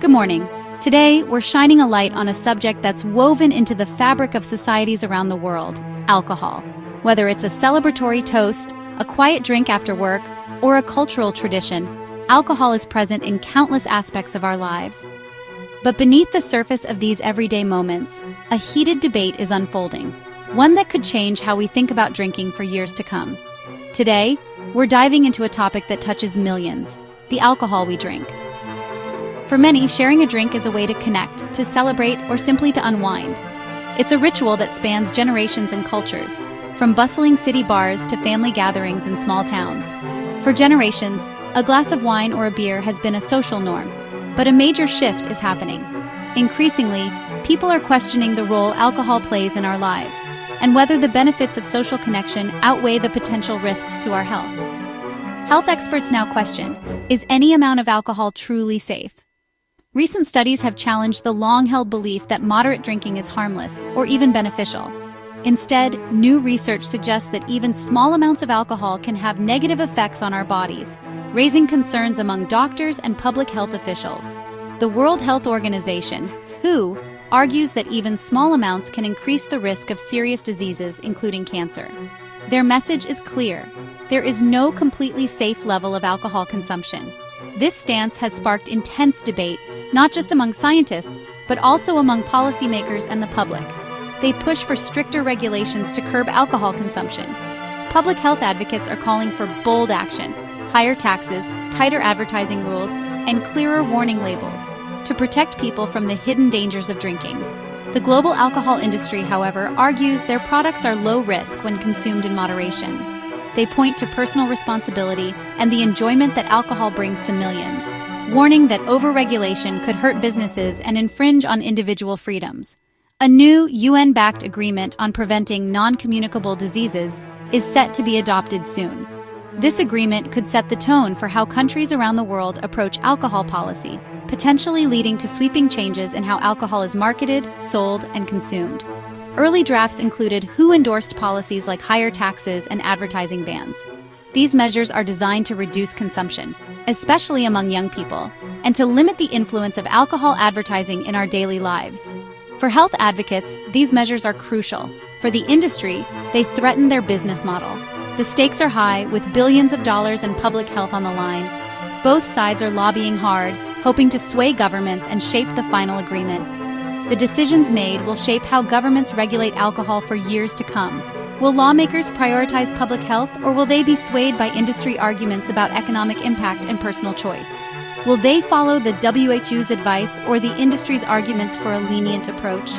Good morning. Today, we're shining a light on a subject that's woven into the fabric of societies around the world: alcohol. Whether it's a celebratory toast, a quiet drink after work, or a cultural tradition, alcohol is present in countless aspects of our lives. But beneath the surface of these everyday moments, a heated debate is unfolding, one that could change how we think about drinking for years to come. Today, we're diving into a topic that touches millions: the alcohol we drink. For many, sharing a drink is a way to connect, to celebrate, or simply to unwind. It's a ritual that spans generations and cultures, from bustling city bars to family gatherings in small towns. For generations, a glass of wine or a beer has been a social norm, but a major shift is happening. Increasingly, people are questioning the role alcohol plays in our lives, and whether the benefits of social connection outweigh the potential risks to our health. Health experts now question, is any amount of alcohol truly safe? Recent studies have challenged the long-held belief that moderate drinking is harmless or even beneficial. Instead, new research suggests that even small amounts of alcohol can have negative effects on our bodies, raising concerns among doctors and public health officials. The World Health Organization, WHO, argues that even small amounts can increase the risk of serious diseases, including cancer. Their message is clear: there is no completely safe level of alcohol consumption. This stance has sparked intense debate, not just among scientists, but also among policymakers and the public. They push for stricter regulations to curb alcohol consumption. Public health advocates are calling for bold action: higher taxes, tighter advertising rules, and clearer warning labels to protect people from the hidden dangers of drinking. The global alcohol industry, however, argues their products are low risk when consumed in moderation. They point to personal responsibility and the enjoyment that alcohol brings to millions, warning that overregulation could hurt businesses and infringe on individual freedoms. A new UN-backed agreement on preventing non-communicable diseases is set to be adopted soon. This agreement could set the tone for how countries around the world approach alcohol policy, potentially leading to sweeping changes in how alcohol is marketed, sold, and consumed. Early drafts included WHO-endorsed policies like higher taxes and advertising bans. These measures are designed to reduce consumption, especially among young people, and to limit the influence of alcohol advertising in our daily lives. For health advocates, these measures are crucial. For the industry, they threaten their business model. The stakes are high, with billions of dollars and public health on the line. Both sides are lobbying hard, hoping to sway governments and shape the final agreement. The decisions made will shape how governments regulate alcohol for years to come. Will lawmakers prioritize public health, or will they be swayed by industry arguments about economic impact and personal choice? Will they follow the WHO's advice or the industry's arguments for a lenient approach?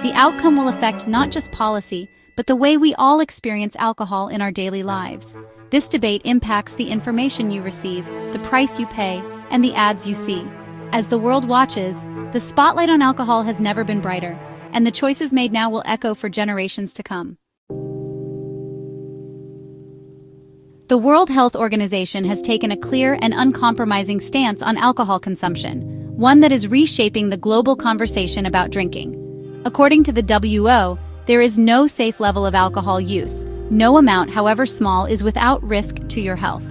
The outcome will affect not just policy, but the way we all experience alcohol in our daily lives. This debate impacts the information you receive, the price you pay, and the ads you see. As the world watches, the spotlight on alcohol has never been brighter, and the choices made now will echo for generations to come. The World Health Organization has taken a clear and uncompromising stance on alcohol consumption, one that is reshaping the global conversation about drinking. According to the WHO, there is no safe level of alcohol use. No amount, however small, is without risk to your health.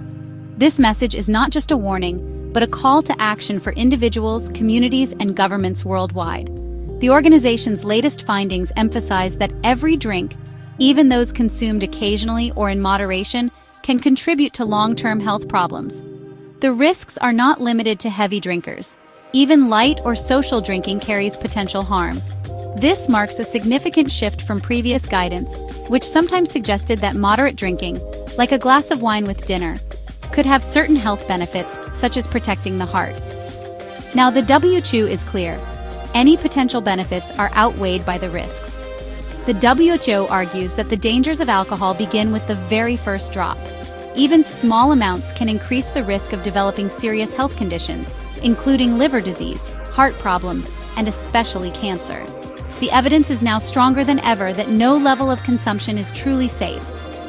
This message is not just a warning, but a call to action for individuals, communities, and governments worldwide. The organization's latest findings emphasize that every drink, even those consumed occasionally or in moderation, can contribute to long-term health problems. The risks are not limited to heavy drinkers. Even light or social drinking carries potential harm. This marks a significant shift from previous guidance, which sometimes suggested that moderate drinking, like a glass of wine with dinner, could have certain health benefits, such as protecting the heart. Now, the WHO is clear: any potential benefits are outweighed by the risks. The WHO argues that the dangers of alcohol begin with the very first drop. Even small amounts can increase the risk of developing serious health conditions, including liver disease, heart problems, and especially cancer. The evidence is now stronger than ever that no level of consumption is truly safe.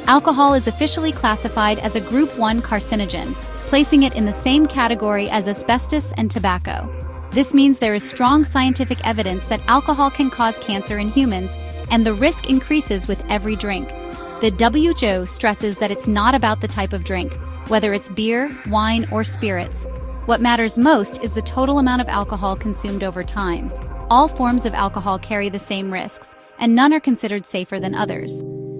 Alcohol is officially classified as a Group 1 carcinogen, placing it in the same category as asbestos and tobacco. This means there is strong scientific evidence that alcohol can cause cancer in humans, and the risk increases with every drink. The WHO stresses that it's not about the type of drink, whether it's beer, wine, or spirits. What matters most is the total amount of alcohol consumed over time. All forms of alcohol carry the same risks, and none are considered safer than others.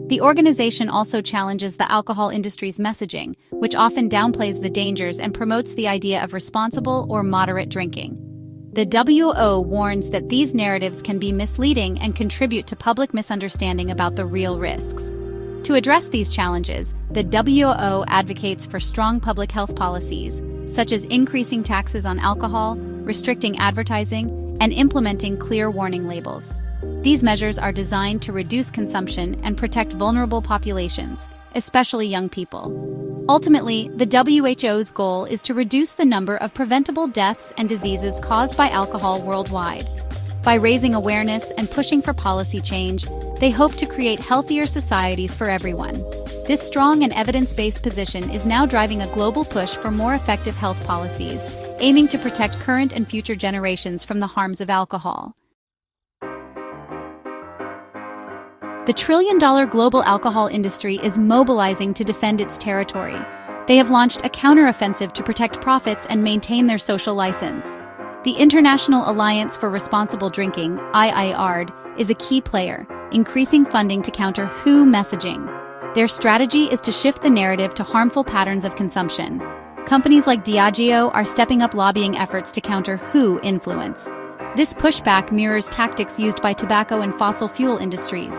The organization also challenges the alcohol industry's messaging, which often downplays the dangers and promotes the idea of responsible or moderate drinking. The WHO warns that these narratives can be misleading and contribute to public misunderstanding about the real risks. To address these challenges, the WHO advocates for strong public health policies, such as increasing taxes on alcohol, restricting advertising, and implementing clear warning labels. These measures are designed to reduce consumption and protect vulnerable populations, especially young people. Ultimately, the WHO's goal is to reduce the number of preventable deaths and diseases caused by alcohol worldwide. By raising awareness and pushing for policy change, they hope to create healthier societies for everyone. This strong and evidence-based position is now driving a global push for more effective health policies, aiming to protect current and future generations from the harms of alcohol. The trillion-dollar global alcohol industry is mobilizing to defend its territory. They have launched a counteroffensive to protect profits and maintain their social license. The International Alliance for Responsible Drinking, IIRD, is a key player, increasing funding to counter WHO messaging. Their strategy is to shift the narrative to harmful patterns of consumption. Companies like Diageo are stepping up lobbying efforts to counter WHO influence. This pushback mirrors tactics used by tobacco and fossil fuel industries.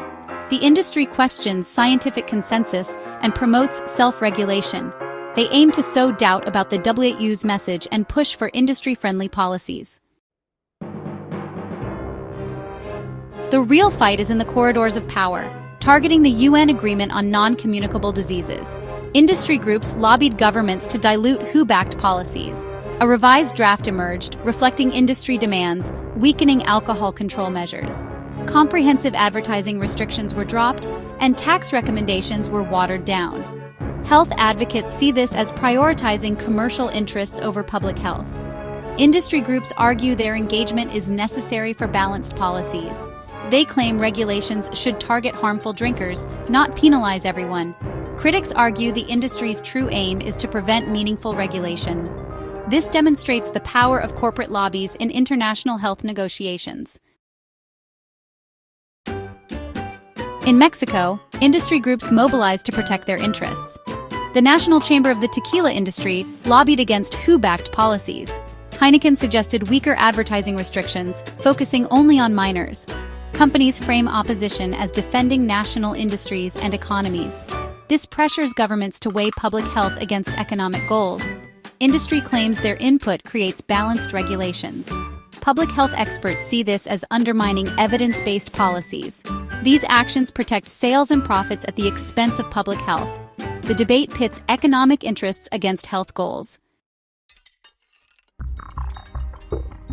The industry questions scientific consensus and promotes self-regulation. They aim to sow doubt about the WHO's message and push for industry-friendly policies. The real fight is in the corridors of power, targeting the UN Agreement on Non-Communicable Diseases. Industry groups lobbied governments to dilute WHO-backed policies. A revised draft emerged, reflecting industry demands, weakening alcohol control measures. Comprehensive advertising restrictions were dropped, and tax recommendations were watered down. Health advocates see this as prioritizing commercial interests over public health. Industry groups argue their engagement is necessary for balanced policies. They claim regulations should target harmful drinkers, not penalize everyone. Critics argue the industry's true aim is to prevent meaningful regulation. This demonstrates the power of corporate lobbies in international health negotiations. In Mexico, industry groups mobilized to protect their interests. The National Chamber of the Tequila Industry lobbied against WHO-backed policies. Heineken suggested weaker advertising restrictions, focusing only on minors. Companies frame opposition as defending national industries and economies. This pressures governments to weigh public health against economic goals. Industry claims their input creates balanced regulations. Public health experts see this as undermining evidence-based policies. These actions protect sales and profits at the expense of public health. The debate pits economic interests against health goals.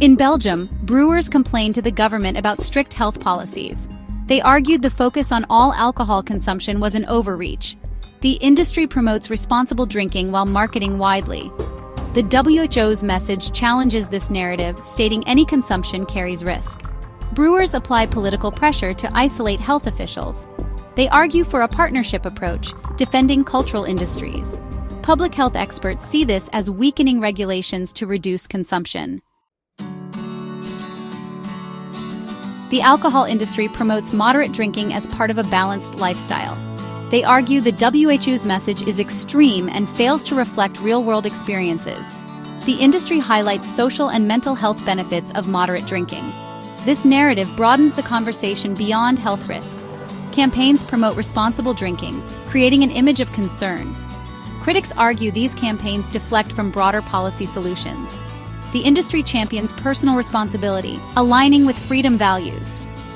In Belgium, brewers complained to the government about strict health policies. They argued the focus on all alcohol consumption was an overreach. The industry promotes responsible drinking while marketing widely. The WHO's message challenges this narrative, stating any consumption carries risk. Brewers apply political pressure to isolate health officials. They argue for a partnership approach, defending cultural industries. Public health experts see this as weakening regulations to reduce consumption. The alcohol industry promotes moderate drinking as part of a balanced lifestyle. They argue the WHO's message is extreme and fails to reflect real-world experiences. The industry highlights social and mental health benefits of moderate drinking. This narrative broadens the conversation beyond health risks. Campaigns promote responsible drinking, creating an image of concern. Critics argue these campaigns deflect from broader policy solutions. The industry champions personal responsibility, aligning with freedom values.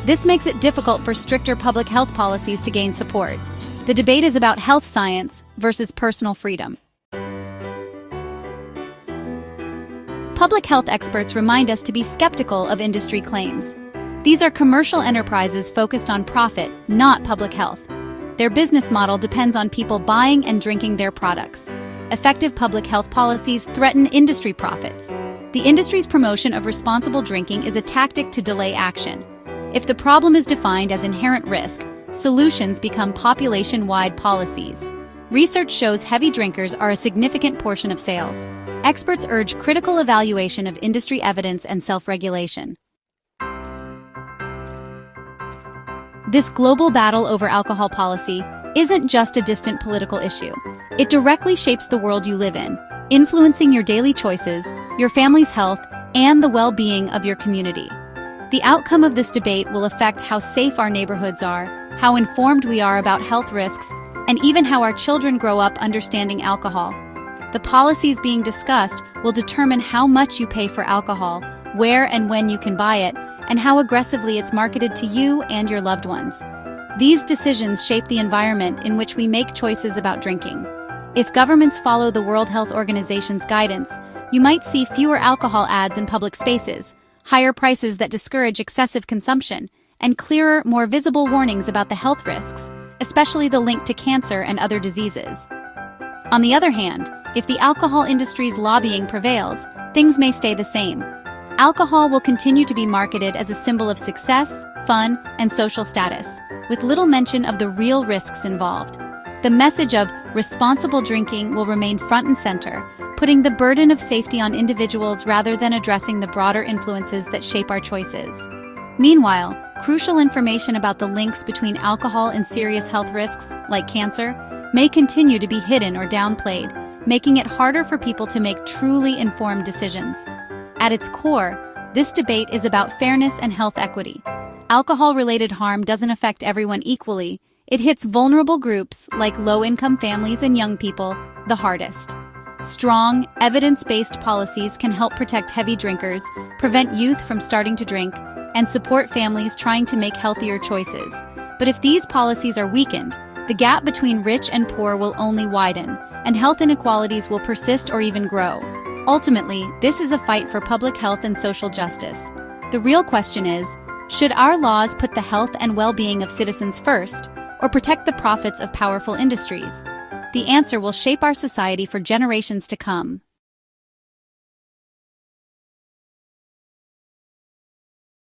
This makes it difficult for stricter public health policies to gain support. The debate is about health science versus personal freedom. Public health experts remind us to be skeptical of industry claims. These are commercial enterprises focused on profit, not public health. Their business model depends on people buying and drinking their products. Effective public health policies threaten industry profits. The industry's promotion of responsible drinking is a tactic to delay action. If the problem is defined as inherent risk, solutions become population-wide policies. Research shows heavy drinkers are a significant portion of sales. Experts urge critical evaluation of industry evidence and self-regulation. This global battle over alcohol policy isn't just a distant political issue. It directly shapes the world you live in, influencing your daily choices, your family's health, and the well-being of your community. The outcome of this debate will affect how safe our neighborhoods are, how informed we are about health risks, and even how our children grow up understanding alcohol. The policies being discussed will determine how much you pay for alcohol, where and when you can buy it, and how aggressively it's marketed to you and your loved ones. These decisions shape the environment in which we make choices about drinking. If governments follow the World Health Organization's guidance, you might see fewer alcohol ads in public spaces, higher prices that discourage excessive consumption, and clearer, more visible warnings about the health risks, especially the link to cancer and other diseases. On the other hand, if the alcohol industry's lobbying prevails, things may stay the same. Alcohol will continue to be marketed as a symbol of success, fun, and social status, with little mention of the real risks involved. The message of responsible drinking will remain front and center, putting the burden of safety on individuals rather than addressing the broader influences that shape our choices. Meanwhile, crucial information about the links between alcohol and serious health risks, like cancer, may continue to be hidden or downplayed, making it harder for people to make truly informed decisions. At its core, this debate is about fairness and health equity. Alcohol-related harm doesn't affect everyone equally. It hits vulnerable groups, like low-income families and young people, the hardest. Strong, evidence-based policies can help protect heavy drinkers, prevent youth from starting to drink, and support families trying to make healthier choices. But if these policies are weakened, the gap between rich and poor will only widen, and health inequalities will persist or even grow. Ultimately, this is a fight for public health and social justice. The real question is, should our laws put the health and well-being of citizens first, or protect the profits of powerful industries? The answer will shape our society for generations to come.